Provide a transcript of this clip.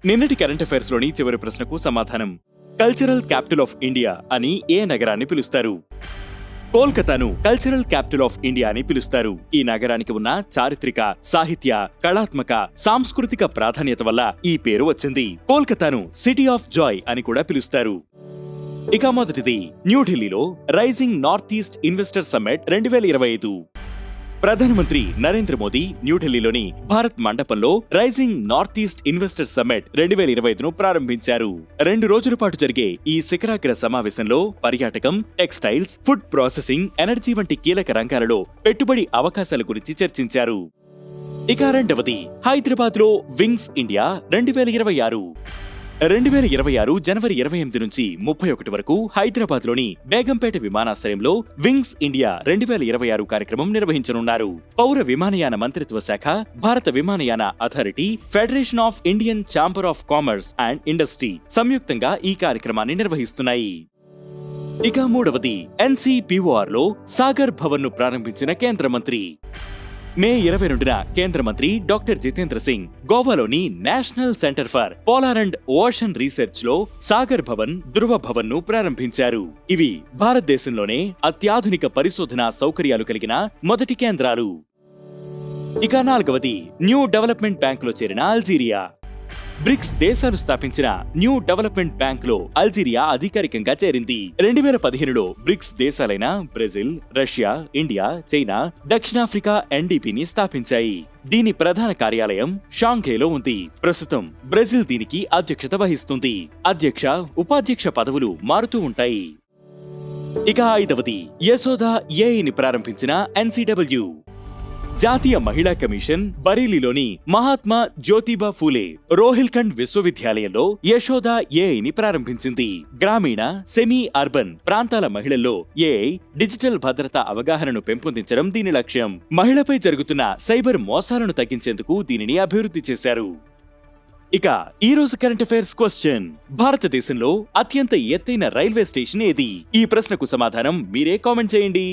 నిన్నటి current affairs లోని చివరి ప్రశ్నకు సమాధానం. కల్చరల్ క్యాపిటల్ ఆఫ్ ఇండియా అని ఏ నగరాన్ని పిలుస్తారు? కోల్కతాను కల్చరల్ క్యాపిటల్ ఆఫ్ ఇండియా అని పిలుస్తారు. ఈ నగరానికి ఉన్న చారిత్రక, సాహిత్య, కళాత్మక, సాంస్కృతిక ప్రాధాన్యత వల్ల ఈ పేరు వచ్చింది. కోల్కతాను సిటీ ఆఫ్ జాయ్ అని కూడా పిలుస్తారు. ఇక మొదటిది, న్యూఢిల్లీలో Rising North East Investor Summit 2025. ప్రధానమంత్రి నరేంద్ర మోదీ న్యూఢిల్లీలోని భారత్ మండపంలో Rising North East Investor Summit 2025ను ప్రారంభించారు. 2 రోజుల పాటు జరిగే ఈ శిఖరాగ్ర సమావేశంలో పర్యాటకం, టెక్స్టైల్స్, ఫుడ్ ప్రాసెసింగ్, ఎనర్జీ వంటి కీలక రంగాలలో పెట్టుబడి అవకాశాల గురించి చర్చించారు. ఇక రెండవది, హైదరాబాద్ లో వింగ్స్ ఇండియా 2026. 2026 జనవరి 28 నుంచి 31 వరకు హైదరాబాద్ లోని బేగంపేట విమానాశ్రయంలో వింగ్స్ ఇండియా 2026 కార్యక్రమం నిర్వహించనున్నారు. పౌర విమానయాన మంత్రిత్వ శాఖ, భారత విమానయాన authority, federation of Indian chamber of commerce and industry సంయుక్తంగా ఈ కార్యక్రమాన్ని నిర్వహిస్తున్నాయి. ఇక మూడవది, NCPOR లో సాగర్ భవన్ ను ప్రారంభించిన కేంద్ర మంత్రి. మే 22న కేంద్ర మంత్రి డాక్టర్ జితేంద్ర సింగ్ గోవాలోని National Centre for Polar and Ocean Research లో సాగర్ భవన్, ధృవ భవన్ ను ప్రారంభించారు. ఇవి భారతదేశంలోనే అత్యాధునిక పరిశోధనా సౌకర్యాలు కలిగిన మొదటి కేంద్రాలు. ఇక నాలుగవది, న్యూ డెవలప్మెంట్ బ్యాంక్ లో చేరిన అల్జీరియా. బ్రిక్స్ దేశాలు స్థాపించిన న్యూ డెవలప్మెంట్ బ్యాంక్ లో అల్జీరియా అధికారికంగా చేరింది. 2015లో బ్రిక్స్ దేశాలైన బ్రెజిల్, రష్యా, ఇండియా, చైనా, దక్షిణాఫ్రికా NDPని స్థాపించాయి. దీని ప్రధాన కార్యాలయం షాంఘైలో ఉంది. ప్రస్తుతం బ్రెజిల్ దీనికి అధ్యక్షత వహిస్తుంది. అధ్యక్ష, ఉపాధ్యక్ష పదవులు మారుతూ ఉంటాయి. ఇక ఐదవది, యశోదా ఏఐని ప్రారంభించిన NCW. జాతీయ మహిళా కమిషన్ బరేలీలోని మహాత్మా జ్యోతిబా ఫూలే రోహిల్ఖండ్ విశ్వవిద్యాలయంలో యశోదా ఏఐని ప్రారంభించింది. గ్రామీణ, సెమీ అర్బన్ ప్రాంతాల మహిళల్లో ఏఐ, డిజిటల్ భద్రతా అవగాహనను పెంపొందించడం దీని లక్ష్యం. మహిళపై జరుగుతున్న సైబర్ మోసాలను తగ్గించేందుకు దీనిని అభివృద్ధి చేశారు. ఇక ఈ రోజు కరెంట్ అఫైర్స్ క్వశ్చన్: భారతదేశంలో అత్యంత ఎత్తైన రైల్వే స్టేషన్ ఏది? ఈ ప్రశ్నకు సమాధానం మీరే కామెంట్ చేయండి.